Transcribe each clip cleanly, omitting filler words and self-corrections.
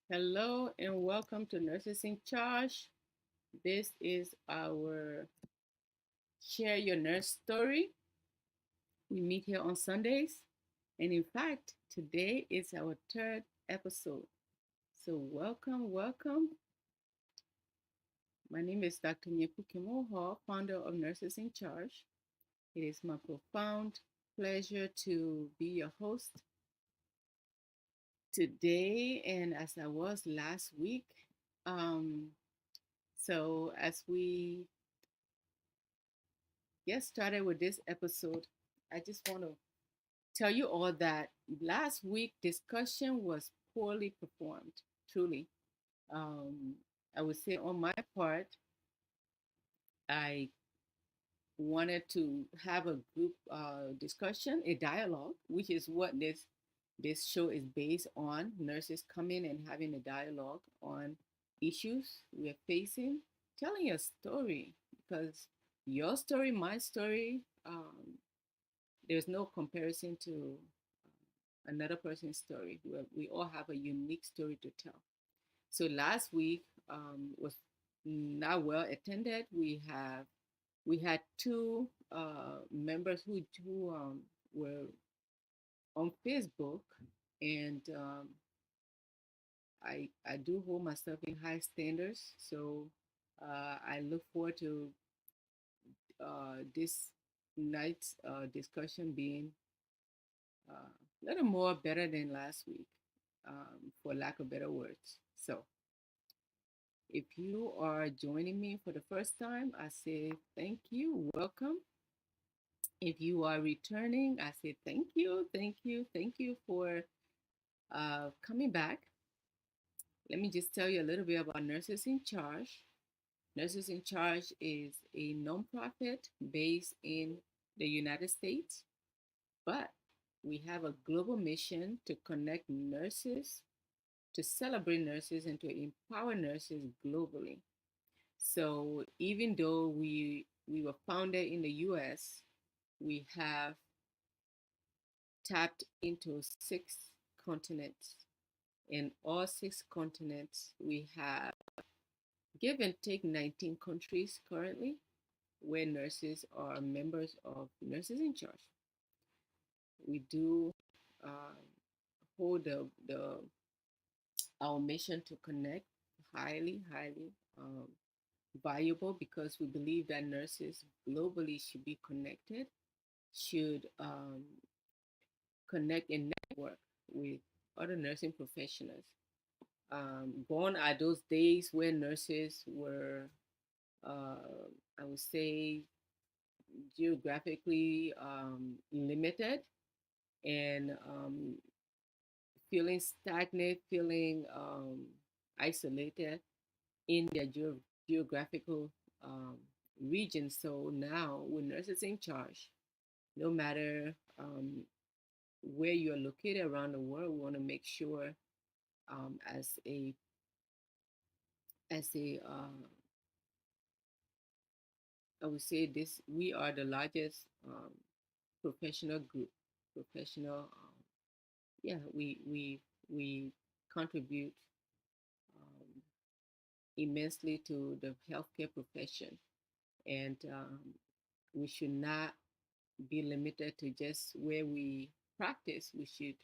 Hello and welcome to Nurses in Charge. This is our Share Your Nurse Story. We meet here on Sundays, and in fact, today is our third episode. So, welcome. My name is Dr. Nyepu Kimoho, founder of Nurses in Charge. It is my profound pleasure to be your host today, and as I was last week. Um, as we get started with this episode, I just want to tell you all that last week discussion was poorly performed, truly. Um, I would say on my part, I wanted to have a group discussion, a dialogue, which is what this show is based on. Nurses coming and having a dialogue on issues we're facing, telling a story because your story, my story, there's no comparison to another person's story. We all have a unique story to tell. So last week was not well attended. We had two members who were on Facebook, and I do hold myself in high standards. So I look forward to this night's discussion being a little more better than last week, for lack of better words. So, if you are joining me for the first time, I say thank you, welcome. If you are returning, I say thank you for coming back. Let me just tell you a little bit about Nurses in Charge. Nurses in Charge is a nonprofit based in the United States, but we have a global mission to connect nurses, to celebrate nurses, and to empower nurses globally. So even though we were founded in the US, we have tapped into six continents. In all six continents, we have give and take 19 countries currently where nurses are members of Nurses in Charge. We do uh, hold the our mission to connect highly valuable because we believe that nurses globally should be connected, should connect and network with other nursing professionals. Gone are those days when nurses were, I would say, geographically limited and feeling stagnant, feeling isolated in their geographical um, region. So now, with Nurses in Charge, no matter where you're located around the world, we want to make sure, as a I would say this, we are the largest professional group, professional. Yeah, we contribute um, immensely to the healthcare profession, and we should not be limited to just where we practice. We should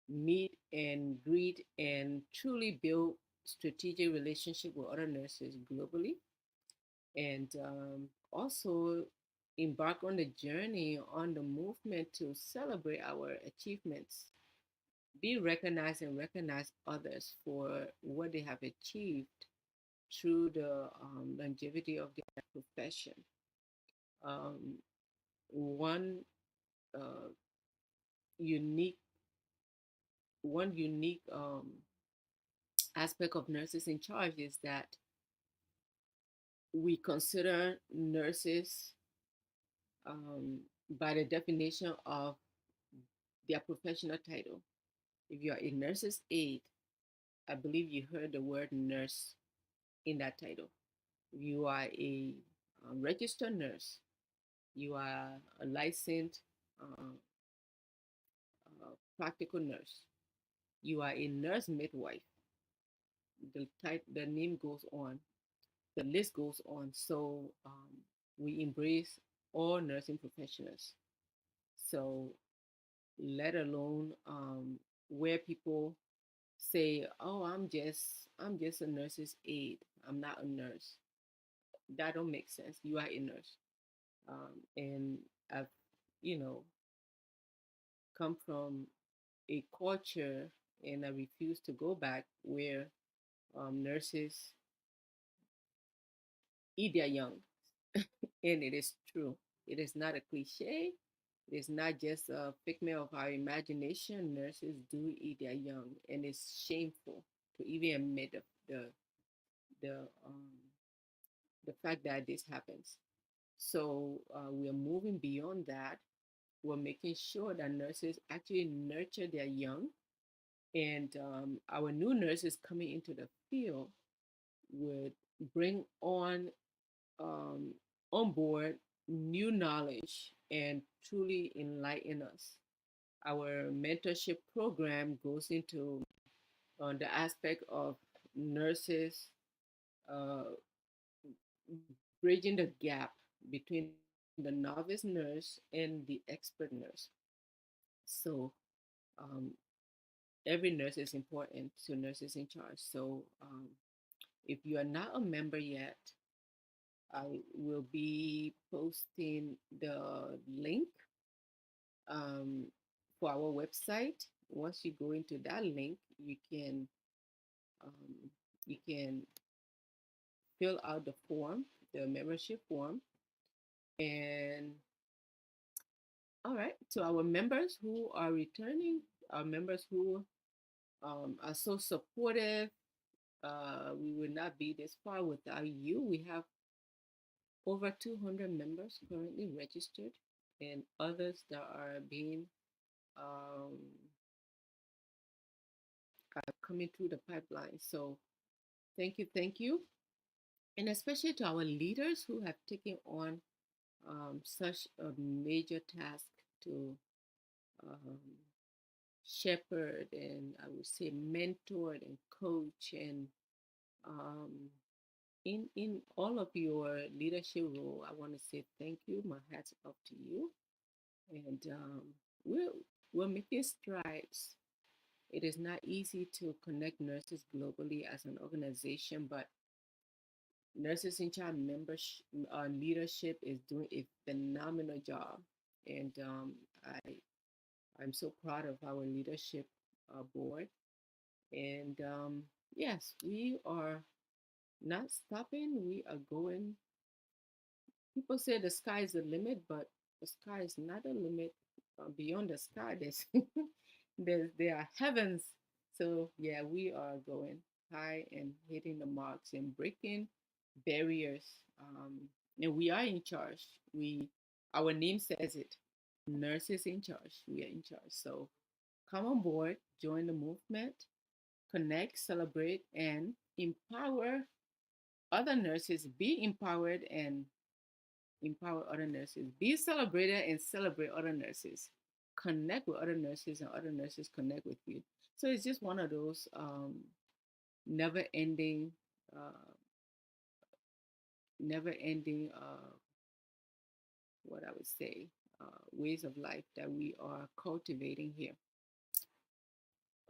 meet and greet and truly build strategic relationship with other nurses globally, and also embark on the journey, on the movement to celebrate our achievements, be recognized and recognize others for what they have achieved through the longevity of their profession. Um, one uh, unique one unique aspect of Nurses in Charge is that we consider nurses by the definition of their professional title. If you are a nurse's aide, I believe you heard the word nurse in that title. If you are a registered nurse, you are a licensed uh, practical nurse, you are a nurse midwife, the name goes on, the list goes on. So we embrace all nursing professionals. So let alone where people say, "Oh, I'm just a nurse's aide. I'm not a nurse." That don't make sense. You are a nurse, and I've you know come from a culture, and I refuse to go back where nurses eat their young, and it is true. It is not a cliche. It is not just a figment of our imagination. Nurses do eat their young, and it's shameful to even admit the um, the fact that this happens. So we are moving beyond that. We're making sure that nurses actually nurture their young, and our new nurses coming into the field would bring um, on board new knowledge and truly enlighten us. Our mentorship program goes into the aspect of nurses uh, bridging the gap between the novice nurse and the expert nurse. So um, every nurse is important to nurses in charge. So if you are not a member yet, I will be posting the link um, for our website. Once you go into that link, um, you can fill out the form, the membership form, and all right. To our members who are returning, our members who are so supportive, we would not be this far without you. We have over 200 members currently registered, and others that are being um, are coming through the pipeline. So thank you, and especially to our leaders who have taken on such a major task to um, shepherd and I would say mentor and coach and um, in all of your leadership role. I want to say thank you. My hats off to you, and we're we're making strides. It is not easy to connect nurses globally as an organization, but Nurses in Charge membership leadership is doing a phenomenal job, and I'm so proud of our leadership board. And yes, we are not stopping. We are going. People say the sky is the limit, but the sky is not a limit. Beyond the sky, there are heavens. So yeah, we are going high and hitting the marks and breaking barriers. And we are in charge. Our name says it. Nurses in charge. We are in charge. So come on board, join the movement, connect, celebrate, and empower other nurses. Be empowered and empower other nurses. Be celebrated and celebrate other nurses. Connect with other nurses and other nurses connect with you. So it's just one of those never ending, uh, never ending, what I would say, ways of life that we are cultivating here.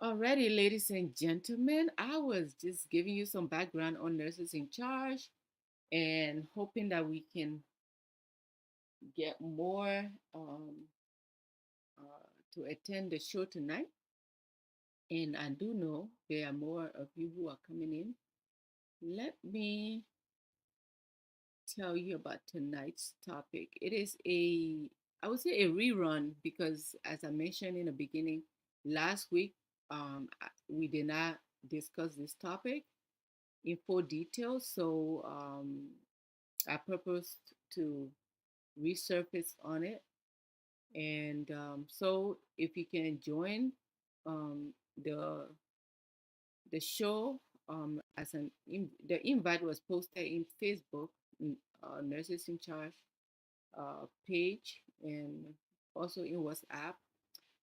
Alrighty, ladies and gentlemen, I was just giving you some background on nurses in charge and hoping that we can get more to attend the show tonight. And I do know there are more of you who are coming in. Let me tell you about tonight's topic. It is I would say a rerun because, as I mentioned in the beginning, last week we did not discuss this topic in full detail. So I purposed to resurface on it. And so if you can join um, the the show as the invite was posted in Facebook, Nurses in Charge page, and also in WhatsApp.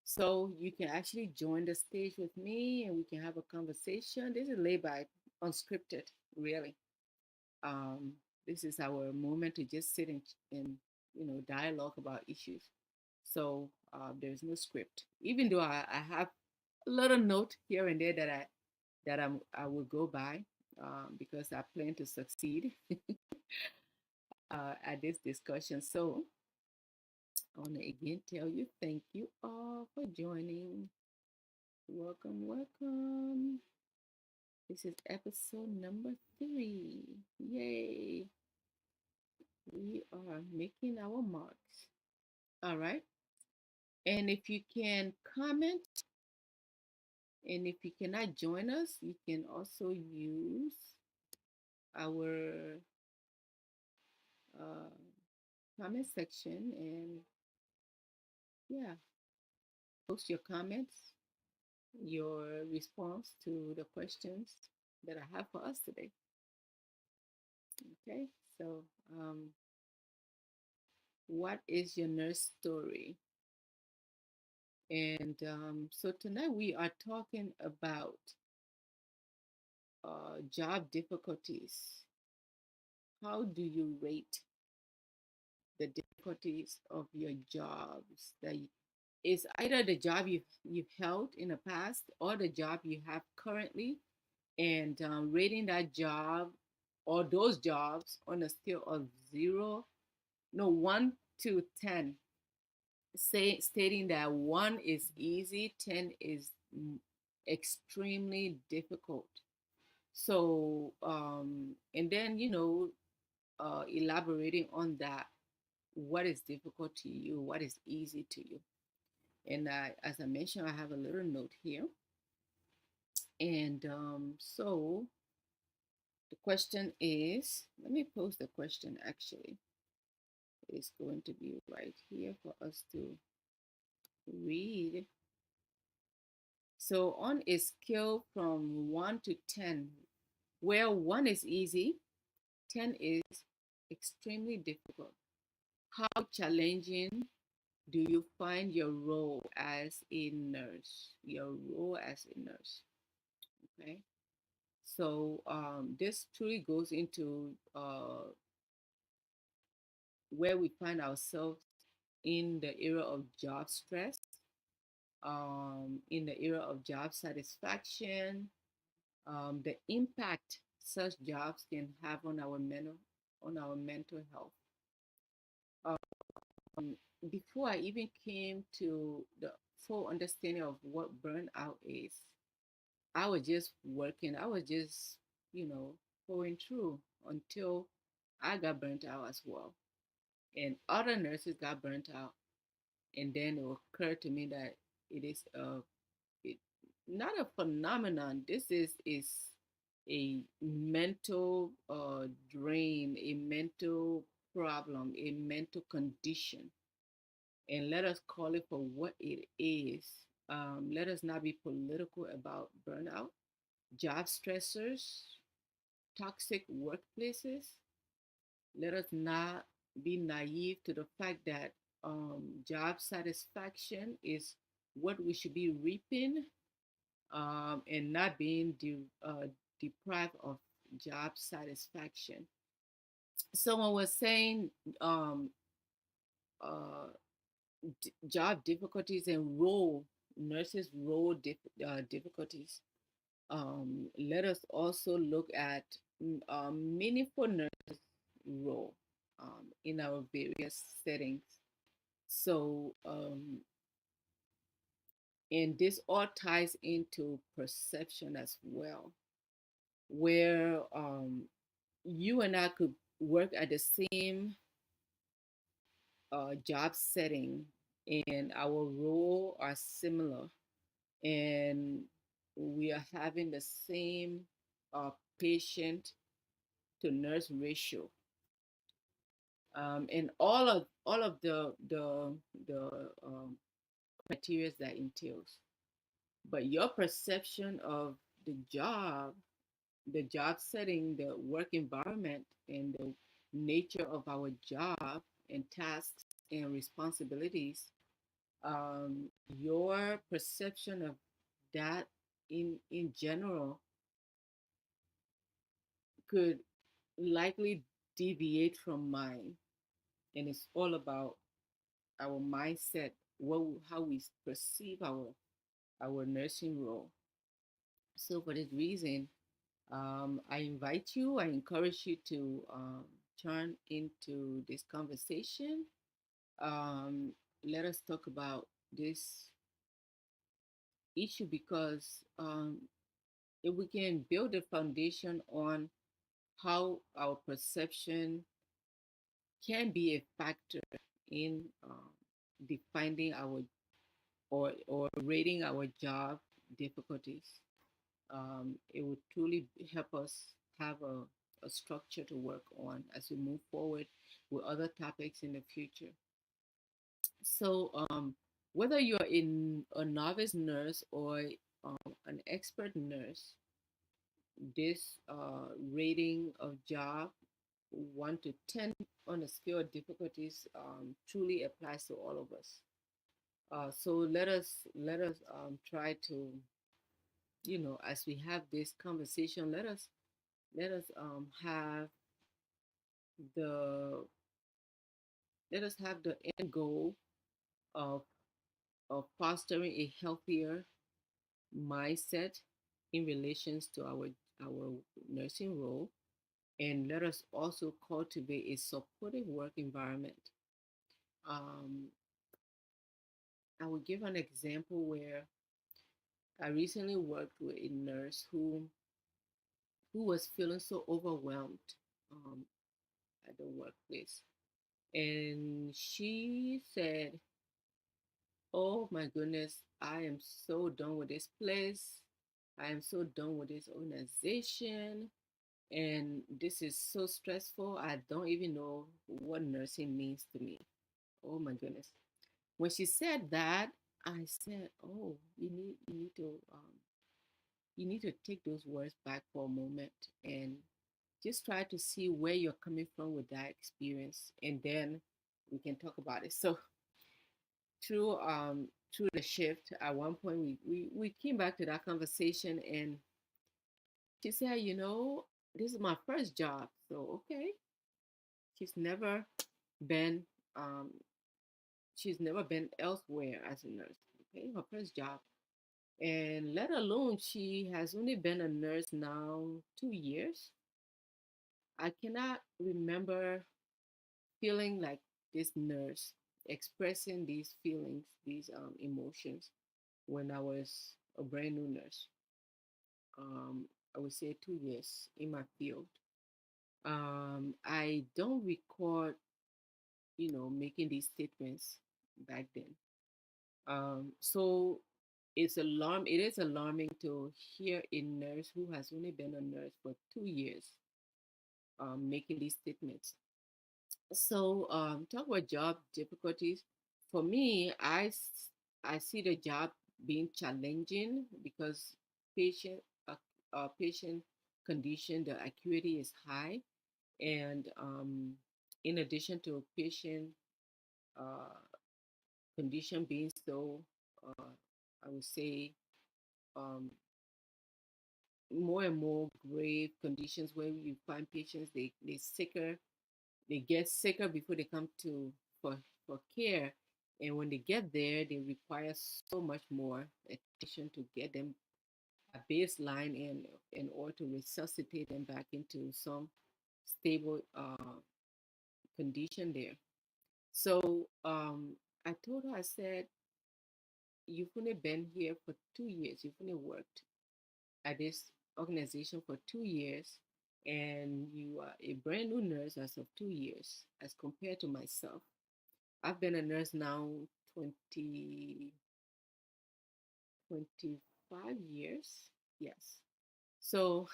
So you can actually join the stage with me and we can have a conversation. This is laid back. unscripted, really. Um, this is our moment to just sit in dialogue about issues. So there's no script. Even though I have a little note here and there I will go by because I plan to succeed at this discussion. So I want to again tell you thank you all for joining. Welcome, welcome. This is episode number 3. Yay! We are making our marks. All right. And if you can comment, and if you cannot join us, you can also use our uh, comment section and, yeah, post your comments, your response to the questions that I have for us today. Okay. So, what is your nurse story? And so tonight we are talking about job difficulties. How do you rate the difficulties of your jobs? Is either the job you've held in the past or the job you have currently, and rating that job or those jobs on a scale of 1 to 10, stating that 1 is easy, 10 is extremely difficult. So and then elaborating on that, what is difficult to you, what is easy to you. And as I mentioned, I have a little note here. And so the question is, let me post the question actually. It's going to be right here for us to read. So on a scale from 1 to 10, where 1 is easy, 10 is extremely difficult. How challenging do you find your role as a nurse? Your role as a nurse. Okay. So this truly goes into where we find ourselves in the era of job stress, in the era of job satisfaction, the impact such jobs can have on our mental health. Um, Before I even came to the full understanding of what burnout is, I was just working. I was just, going through until I got burnt out as well. And other nurses got burnt out. And then it occurred to me that it is it, not a phenomenon. This is a mental drain, a mental problem, a mental condition. And let us call it for what it is. Let us not be political about burnout, job stressors, toxic workplaces. Let us not be naive to the fact that job satisfaction is what we should be reaping, and not being deprived of job satisfaction. Someone was saying uh, job difficulties and nurses' role difficulties. Let us also look at meaningful nurse role in our various settings. So, and this all ties into perception as well, where you and I could work at the same job setting, and our role are similar, and we are having the same patient to nurse ratio, and all of the criteria that entails. But your perception of the job, the job setting, the work environment, and the nature of our job and tasks and responsibilities, your perception of that in general could likely deviate from mine, and it's all about our mindset, how we perceive our nursing role. So for this reason, I invite you, I encourage you to turn into this conversation. Um, Let us talk about this issue because if we can build a foundation on how our perception can be a factor in defining our or rating our job difficulties, it would truly help us have a structure to work on as we move forward with other topics in the future. So, whether you're in a novice nurse or an expert nurse, this rating of job 1 to 10 on a scale of difficulties truly applies to all of us. So let us try to, as we have this conversation, let us the let us have the end goal of fostering a healthier mindset in relations to our nursing role, and let us also cultivate a supportive work environment. Um, I will give an example where I recently worked with a nurse who was feeling so overwhelmed um, at the workplace, and she said, "Oh my goodness, I am so done with this place. I am so done with this organization. And this is so stressful. I don't even know what nursing means to me. Oh my goodness." When she said that, I said, "Oh, you need to take those words back for a moment and just try to see where you're coming from with that experience, and then we can talk about it." So through the shift, at one point we came back to that conversation, and she said, "This is my first job." So okay, she's never been um she's never been elsewhere as a nurse. Okay, her first job. And let alone she has only been a nurse now 2 years. I cannot remember feeling like this nurse, expressing these feelings, these emotions when I was a brand new nurse. I would say 2 years in my field. I don't record, making these statements back then. So it is alarming to hear a nurse who has only been a nurse for 2 years making these statements. So, talk about job difficulties. For me, I see the job being challenging because patient patient condition, the acuity is high, and in addition to patient uh, condition being so, uh, I would say, um, more and more grave conditions where you find patients they get sicker before they come to for care, and when they get there they require so much more attention to get them a baseline in order to resuscitate them back into some stable condition there. So I told her, I said, "You've only been here for 2 years, you've only worked at this organization for 2 years, and you are a brand new nurse as of 2 years as compared to myself. I've been a nurse now 20 25 years." Yes. So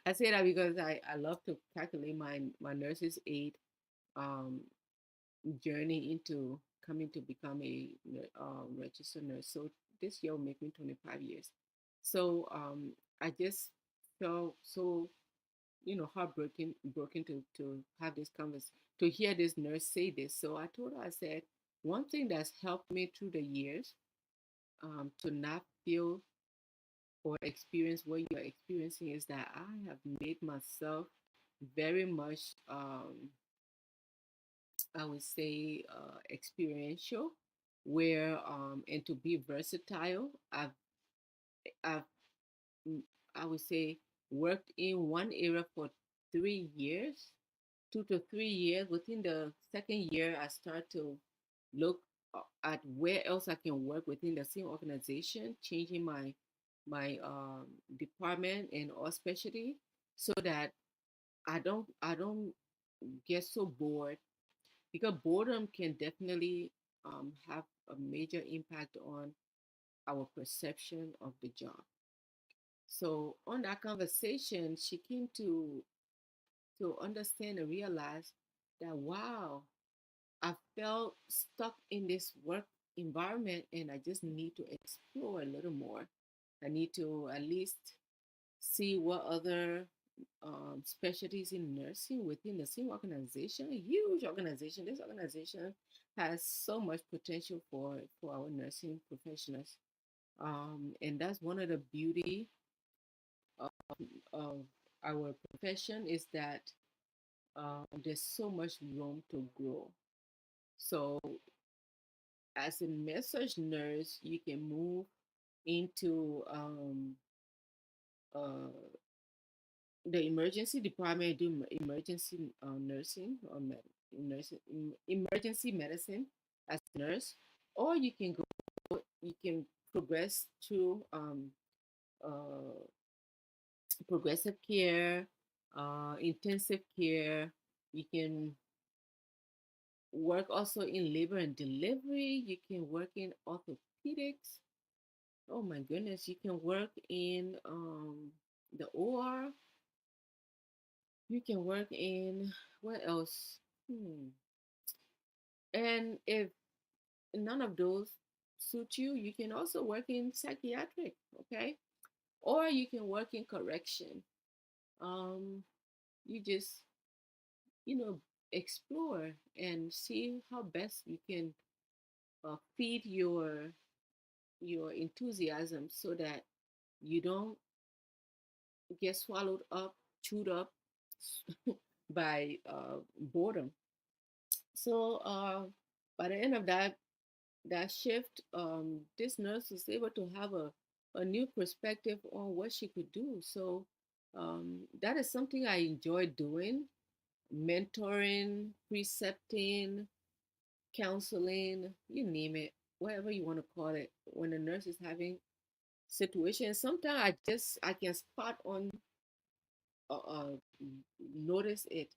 I say that because I love to calculate my nurse's aid um, journey into coming to become a registered nurse. So this year will make me 25 years. So I just felt so, heartbroken broken to have this conversation, to hear this nurse say this. So I told her, I said, one thing that's helped me through the years to not feel or experience what you are experiencing is that I have made myself very much, I would say, experiential, where and to be versatile. I've mm, I would say worked in one area for 3 years, 2 to 3 years. Within the second year, I start to look at where else I can work within the same organization, changing my department and or specialty, so that I don't get so bored, because boredom can definitely have a major impact on our perception of the job. So on that conversation, she came to understand and realize that, wow, I felt stuck in this work environment and I just need to explore a little more. I need to at least see what other specialties in nursing within the same organization, a huge organization. This organization has so much potential for our nursing professionals. And that's one of the beauty of, of our profession, is that there's so much room to grow. So as a message nurse, you can move into uh, the emergency department, do emergency nursing or nursing, emergency medicine as a nurse, or you can progress through uh, progressive care, intensive care. You can work also in labor and delivery. You can work in orthopedics. Oh my goodness, you can work in the OR. You can work in what else? And if none of those suit you, you can also work in psychiatric, okay? Or you can work in correction. Um, you just, you know, explore and see how best you can feed your enthusiasm, so that you don't get swallowed up, chewed up by boredom. So by the end of that shift, this nurse was able to have a new perspective on what she could do. So that is something I enjoy doing: mentoring, precepting, counseling, you name it, whatever you want to call it. When a nurse is having situations, sometimes I can spot on, notice it.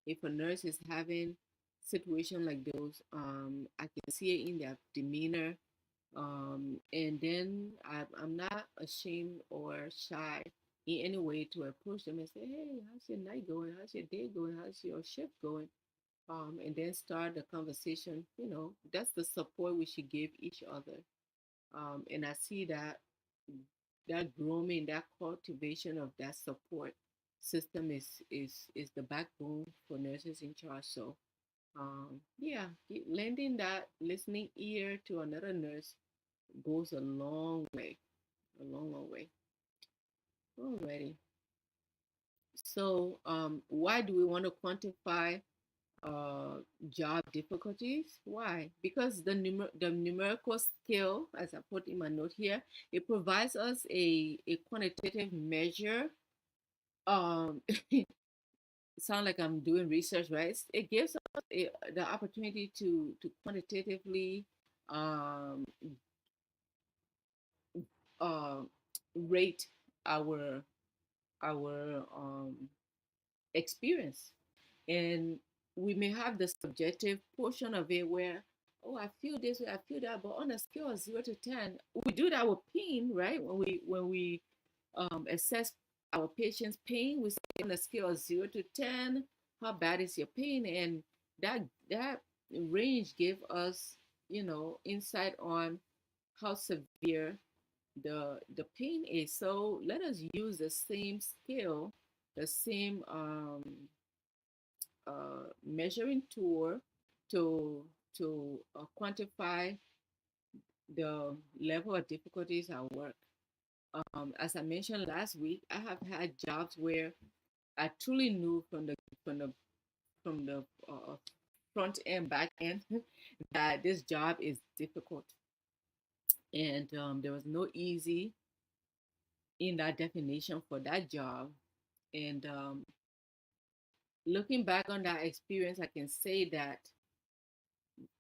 If a nurse is having situation like those, I can see it in their demeanor. And then I'm not ashamed or shy in any way to approach them and say, hey, how's your night going? How's your day going? How's your shift going? And then start the conversation. That's the support we should give each other. And I see that grooming, that cultivation of that support system is the backbone for nurses in charge. So yeah, lending that listening ear to another nurse goes a long way, a long, long way. Alrighty. So, why do we want to quantify uh, job difficulties? Why? Because the numerical scale, as I put in my note here, it provides us a quantitative measure. Sound like I'm doing research, right? It gives us the opportunity to quantitatively um, uh, rate our our experience. And we may have the subjective portion of it where, oh, I feel this way, I feel that, but on a scale of 0 to 10, we do that with pain, right? When we assess our patient's pain, we say on a scale of 0 to 10, how bad is your pain? And that range give us, insight on how severe the pain is. So let us use the same scale, the same measuring tool to quantify the level of difficulties at work. As I mentioned last week, I have had jobs where I truly knew from the from the front end, back end, that this job is difficult, and there was no easy in that definition for that job. And looking back on that experience, I can say that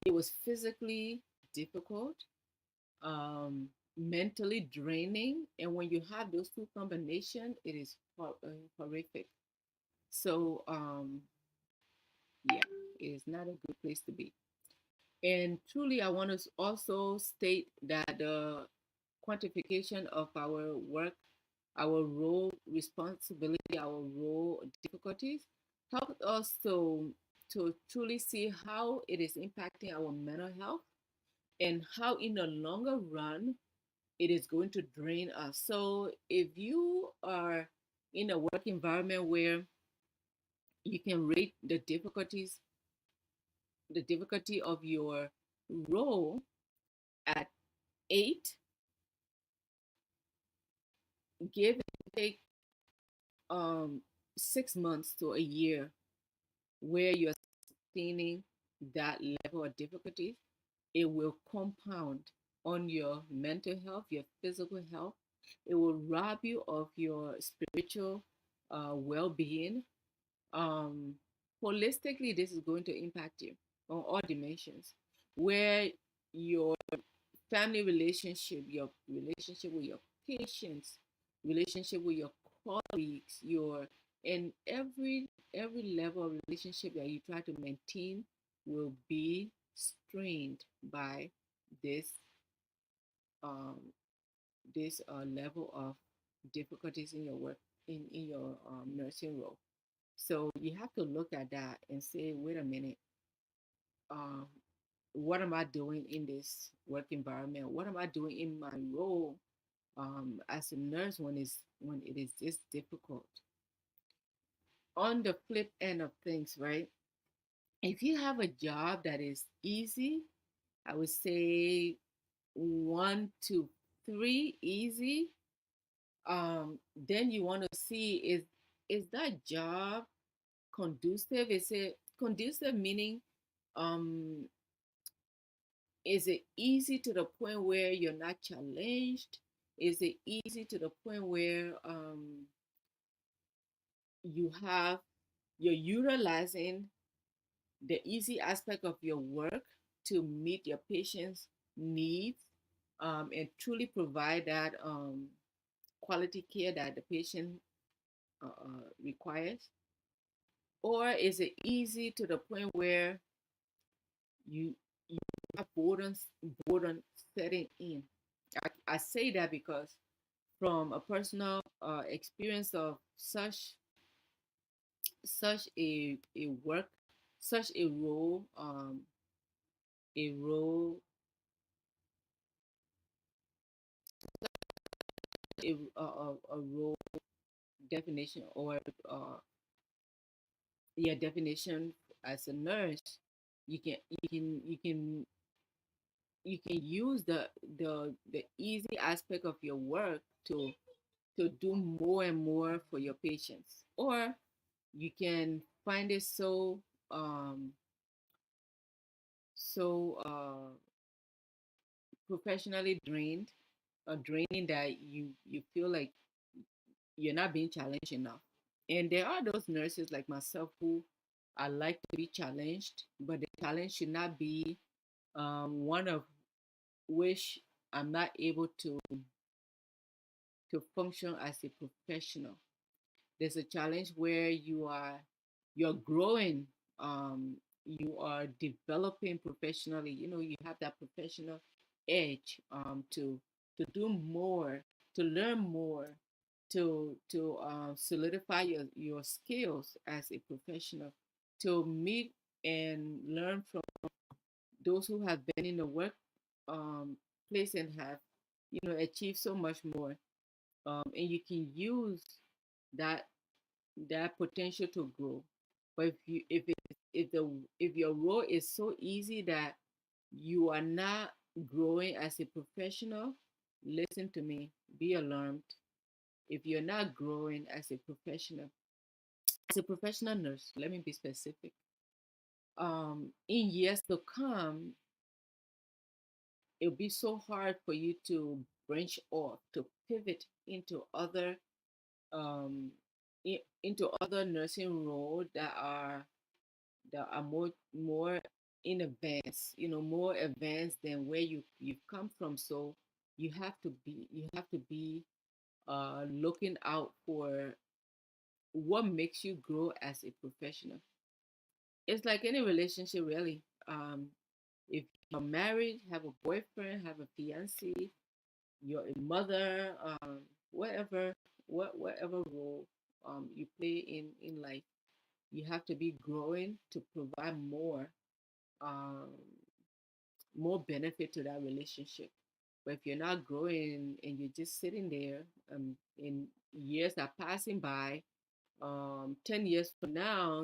it was physically difficult, mentally draining, and when you have those two combinations, it is horrific. So yeah, it is not a good place to be. And truly, I want to also state that the quantification of our work, our role responsibility, our role difficulties, help us to truly see how it is impacting our mental health and how in the longer run it is going to drain us. So if you are in a work environment where you can rate the difficulty of your role at 8, give and take 6 months to a year where you're sustaining that level of difficulties, it will compound on your mental health, your physical health. It will rob you of your spiritual well-being. Um, Holistically, this is going to impact you on all dimensions, where your family relationship, your relationship with your patients, relationship with your colleagues, your and every level of relationship that you try to maintain will be strained by this um, this level of difficulties in your work in your nursing role. So you have to look at that and say, wait a minute, um, what am I doing in this work environment? What am I doing in my role as a nurse when it is this difficult? On the flip end of things, right? If you have a job that is easy, I would say 1 to 3 easy. Then you want to see, is that job conducive? Is it conducive meaning um is it easy to the point where you're not challenged? Is it easy to the point where you have you're utilizing the easy aspect of your work to meet your patient's needs and truly provide that quality care that the patient requires? Or is it easy to the point where you you have boredom setting in? I say that because from a personal experience of such a work, such a role a role definition, or yeah, definition as a nurse. You can use the easy aspect of your work to do more and more for your patients, or you can find it um so professionally draining that you feel like you're not being challenged enough. And there are those nurses like myself who I like to be challenged, but the challenge should not be one of which I'm not able to function as a professional. There's a challenge where you're growing, you are developing professionally. You have that professional edge to do more, to learn more, to solidify your skills as a professional, to meet and learn from those who have been in the work place and have achieved so much more, and you can use that potential to grow. But if your role is so easy that you are not growing as a professional, listen to me, be alarmed if you're not growing as a professional nurse. Let me be specific. In years to come, it'll be so hard for you to branch off, to pivot into um, into other nursing roles that are more in advance, more advanced than where you've come from. So you have to be looking out for what makes you grow as a professional. It's like any relationship, really. If you're married, have a boyfriend, have a fiance, you're a mother, whatever, whatever role you play in life, you have to be growing to provide um, more benefit to that relationship. But if you're not growing and you're just sitting there, and years are passing by, 10 years from now,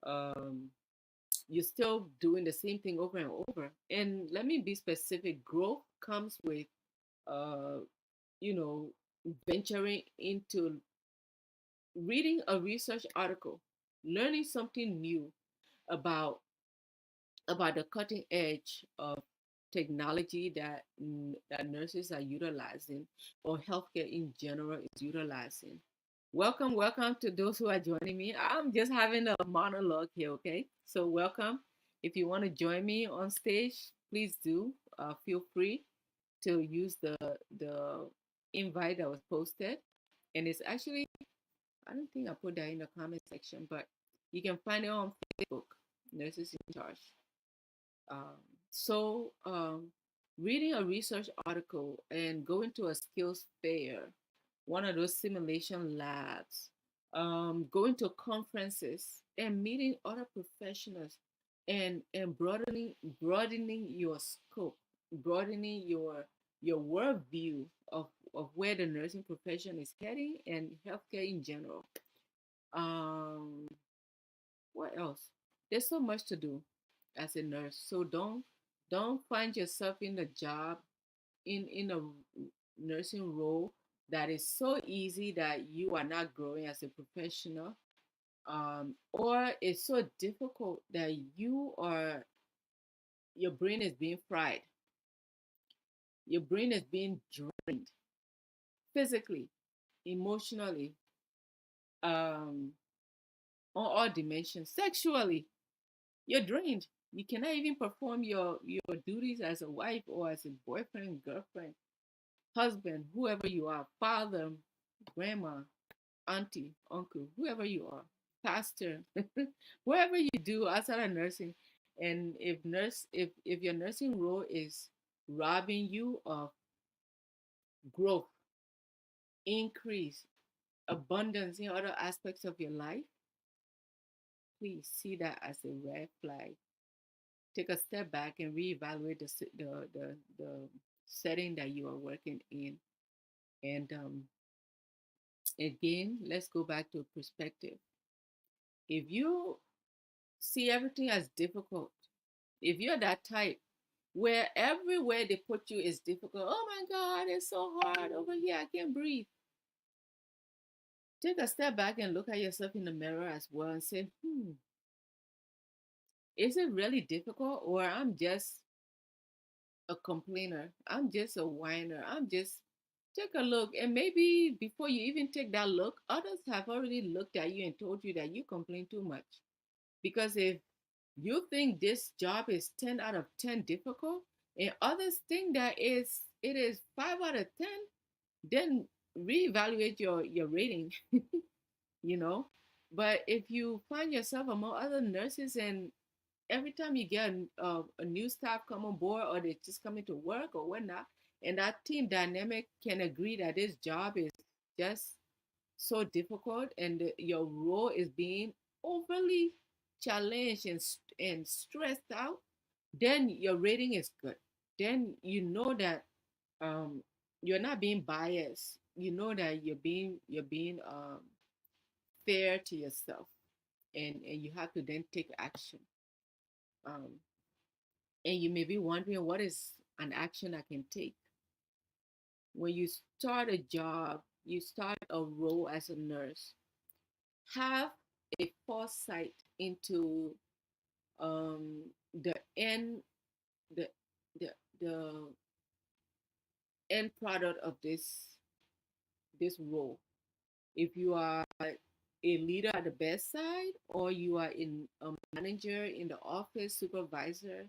um, you're still doing the same thing over and over. And let me be specific. Growth comes with, uh, you know, venturing into reading a research article, learning something new about the cutting edge of technology that nurses are utilizing, or healthcare in general is utilizing. Welcome, welcome to those who are joining me. I'm just having a monologue here, okay? So welcome. If you want to join me on stage, please do. Feel free to use the invite that was posted, and it's actually, I don't think I put that in the comment section, but you can find it on Facebook, Nurses in Charge. Um, so, reading a research article and going to a skills fair, one of those simulation labs, going to conferences and meeting other professionals, and broadening your scope, broadening your worldview of where the nursing profession is heading and healthcare in general. Um, what else? There's so much to do as a nurse. So don't find yourself in a job, in a nursing role that is so easy that you are not growing as a professional, or it's so difficult that your brain is being fried, your brain is being drained physically, emotionally, um, on all dimensions, sexually. You're drained. You cannot even perform your duties as a wife or as a boyfriend, girlfriend, husband, whoever you are, father, grandma, auntie, uncle, whoever you are, pastor, whatever you do outside of nursing. And if your nursing role is robbing you of growth, increase, abundance in other aspects of your life, please see that as a red flag. Take a step back and reevaluate the setting that you are working in. And again, let's go back to perspective. If you see everything as difficult, if you're that type where everywhere they put you is difficult, oh my God, it's so hard over here, I can't breathe. Take a step back and look at yourself in the mirror as well and say, is it really difficult, or I'm just a complainer? I'm just a whiner. I'm just take a look, and maybe before you even take that look, others have already looked at you and told you that you complain too much. Because if you think this job is 10 out of 10 difficult, and others think that it is 5 out of 10, then reevaluate your rating. you know but if you find yourself among other nurses, and every time you get a new staff come on board, or they're just coming to work or whatnot, and that team dynamic can agree that this job is just so difficult, and your role is being overly challenged and stressed out, then your rating is good. Then you know that um, you're not being biased. You know that you're being fair to yourself, and you have to then take action. Um, and you may be wondering, what is an action I can take. When you start a job, you start a role as a nurse, have a foresight into the end the the the end product of this role. If you are a leader at the bedside, or you are in a manager in the office, supervisor,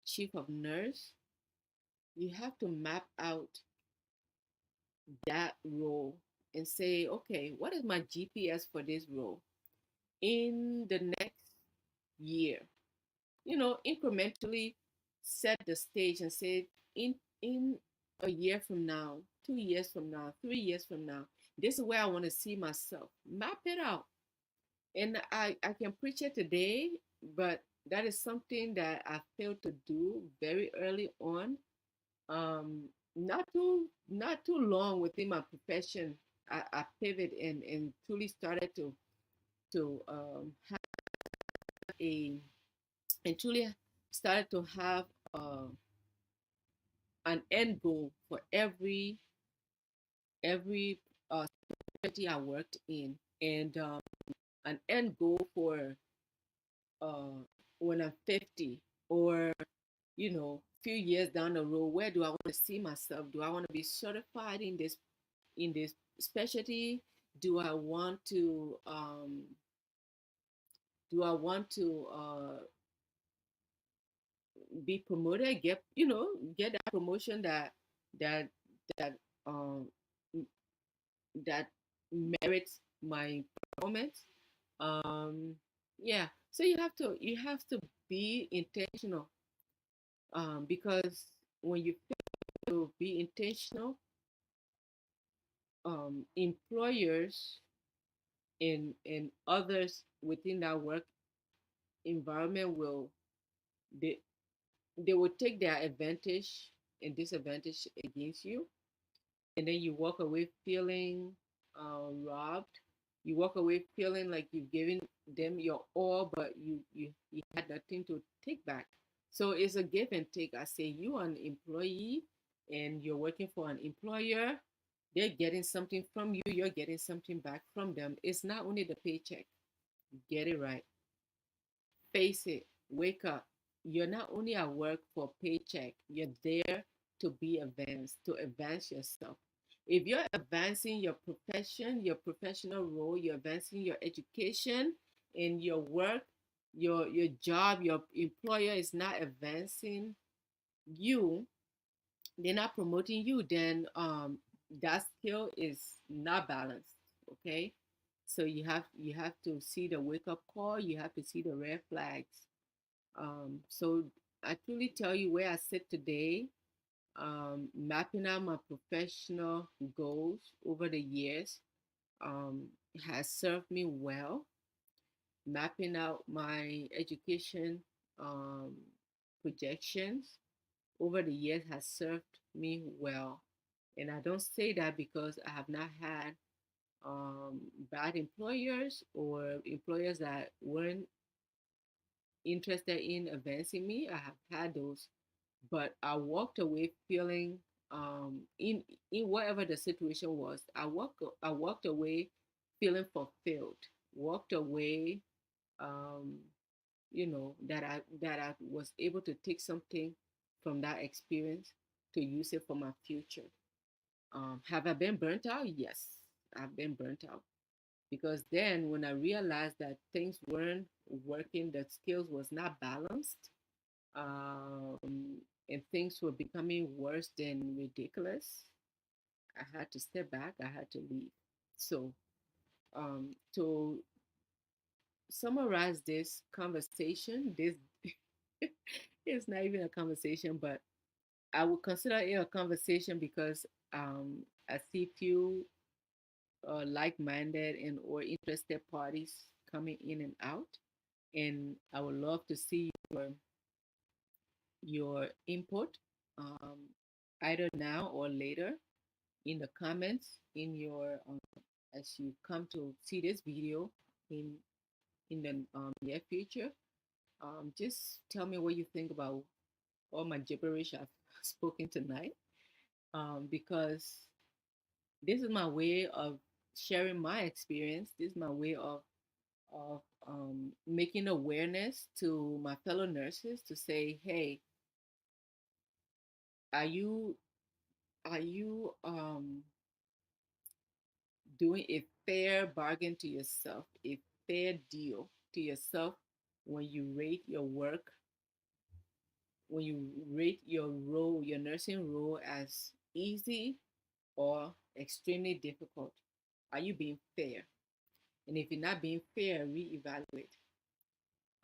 chief of nurse, you have to map out that role and say, okay, what is my GPS for this role in the next year? Incrementally set the stage and say, in a year from now, 2 years from now, 3 years from now, this is where I want to see myself. Map it out. And I can preach it today, but that is something that I failed to do very early on. Not too long within my profession, I pivot and truly started to have a and truly started to have uh, an end goal for every specialty I worked in, and an end goal for uh, when I'm 50, or few years down the road. Where do I want to see myself? Do I want to be certified in this specialty? Do I want to be promoted, get that promotion that that um that merits my performance. Yeah, so you have to be intentional, because when you fail to be intentional, employers and others within that work environment they they will take their advantage and disadvantage against you, and then you walk away feeling robbed. You walk away feeling like you've given them your all, but you had nothing to take back. So it's a give and take. I say, you are an employee and you're working for an employer. They're getting something from you. You're getting something back from them. It's not only the paycheck. Get it right. Face it. Wake up. You're not only at work for a paycheck. You're there to be advanced, to advance yourself. If you're advancing your profession, your professional role, you're advancing your education in your work, your job, your employer is not advancing you, they're not promoting you, then that skill is not balanced. Okay, so you have to see the wake up call. You have to see the red flags. So I truly tell you where I sit today. Mapping out my professional goals over the years has served me well. Mapping out my education um, projections over the years has served me well. And I don't say that because I have not had bad employers or employers that weren't interested in advancing me. I have had those, but I walked away feeling in whatever the situation was. I walked away feeling fulfilled. Walked away, um, that I was able to take something from that experience to use it for my future. Have I been burnt out? Yes, I've been burnt out, because then when I realized that things weren't working, that skills was not balanced, and things were becoming worse than ridiculous, I had to step back. I had to leave. So, to summarize this conversation, this it's not even a conversation, but I would consider it a conversation because I see few like-minded and or interested parties coming in and out, and I would love to see your input, um, either now or later in the comments in your as you come to see this video in the near future. Just tell me what you think about all my gibberish I've spoken tonight, because this is my way of sharing my experience. This is my way of making awareness to my fellow nurses to say, hey, are you doing a fair bargain to yourself, a fair deal to yourself when you rate your work, when you rate your role, your nursing role as easy or extremely difficult? Are you being fair? And if you're not being fair, reevaluate.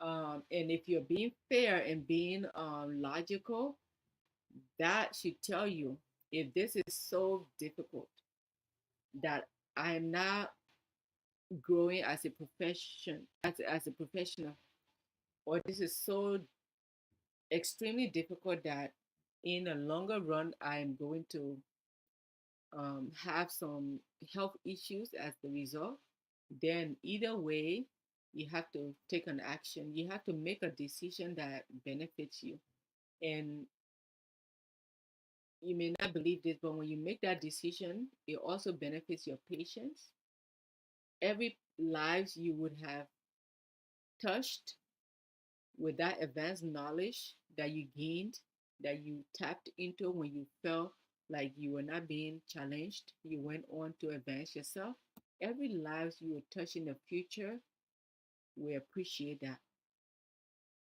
And if you're being fair and being logical, that should tell you if this is so difficult that I'm not growing as a profession as a professional, or this is so extremely difficult that in a longer run I'm going to have some health issues as the result, then either way you have to take an action. You have to make a decision that benefits you. And you may not believe this, but when you make that decision, it also benefits your patients. Every lives you would have touched with that advanced knowledge that you gained, that you tapped into when you felt like you were not being challenged, you went on to advance yourself. Every lives you will touch in the future, we appreciate that.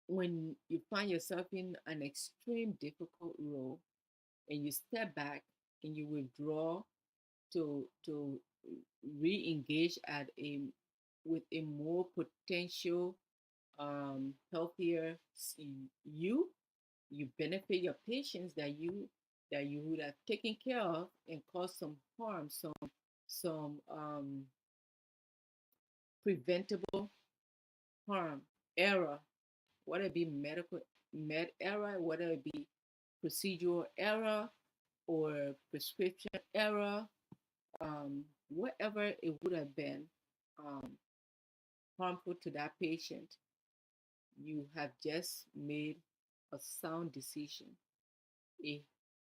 When you find yourself in an extreme difficult role and you step back and you withdraw to re-engage at a with a more potential healthier you, you benefit your patients that you would have taken care of and caused some harm, some preventable harm, error, whether it be medical med error, whether it be procedural error or prescription error, whatever it would have been um, harmful to that patient, you have just made a sound decision, a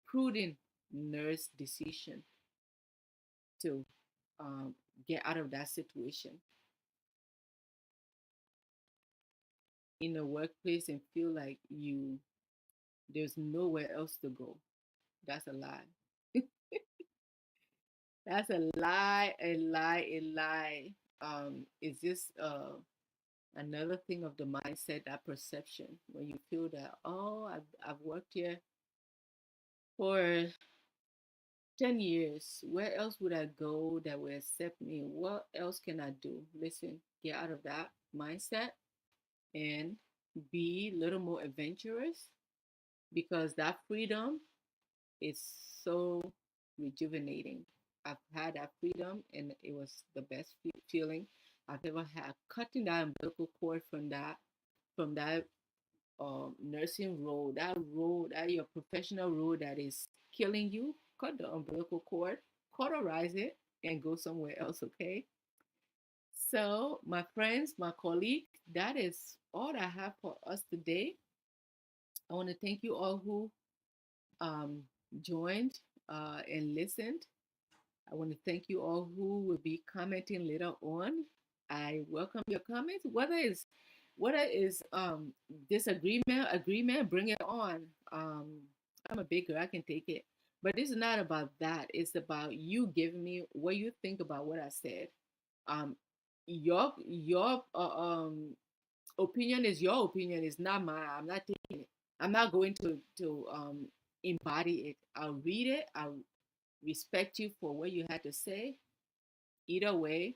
prudent nurse decision to um, get out of that situation in a workplace and feel like there's nowhere else to go. That's a lie. That's a lie, a lie, a lie. It's just another thing of the mindset, that perception. When you feel that, oh, I've worked here for 10 years. Where else would I go that will accept me? What else can I do? Listen, get out of that mindset and be a little more adventurous, because that freedom is so rejuvenating. I've had that freedom and it was the best feeling I've ever had. Cutting that umbilical cord from that nursing role, that your professional role that is killing you, cut the umbilical cord, cauterize it, and go somewhere else, okay? So, my friends, my colleague, that is all I have for us today. I want to thank you all who um, joined and listened. I want to thank you all who will be commenting later on. I welcome your comments, whether it's disagreement, agreement, bring it on. I'm a big girl, I can take it. But this is not about that. It's about you giving me what you think about what I said. Um, your opinion is your opinion. It's not mine. I'm not taking it. I'm not going to embody it. I'll read it. I'll respect you for what you had to say. Either way,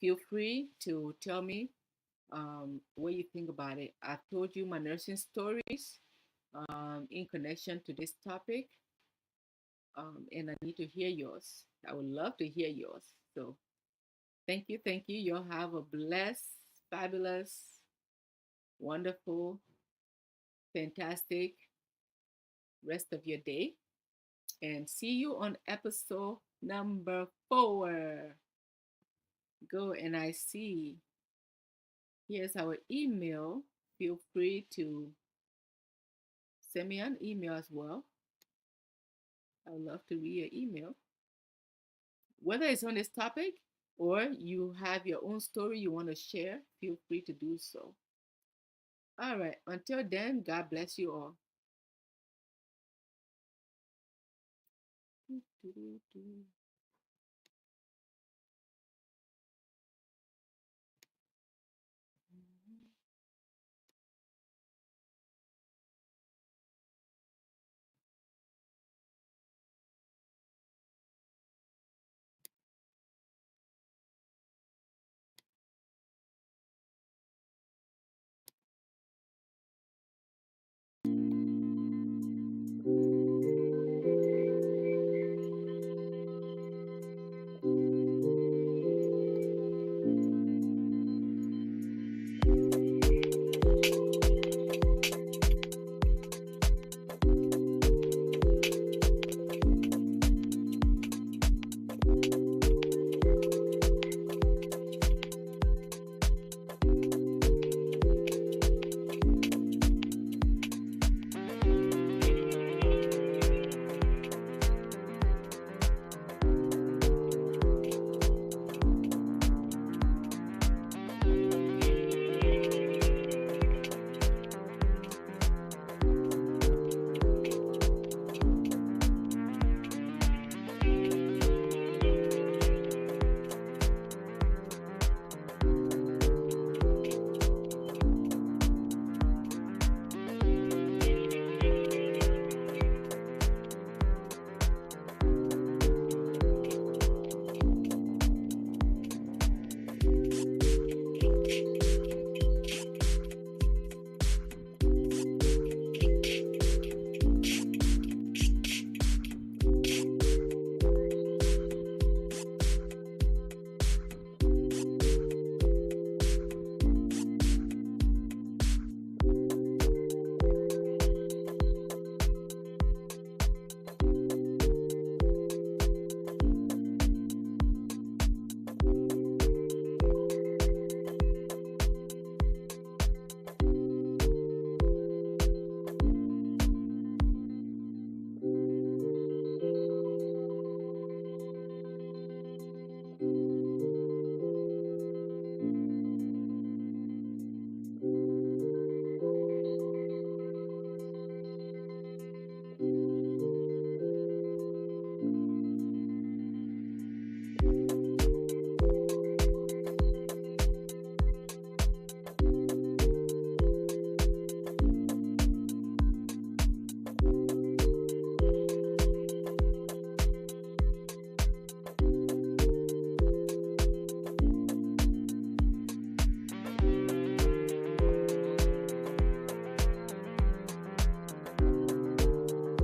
feel free to tell me what you think about it. I've told you my nursing stories in connection to this topic, and I need to hear yours. I would love to hear yours. So thank you, thank you. You'll have a blessed, fabulous, wonderful, fantastic rest of your day, and see you on episode number 4. Go, and I see here's our email. Feel free to send me an email as well. I would love to read your email. Whether it's on this topic or you have your own story you want to share, feel free to do so. All right. Until then, God bless you all.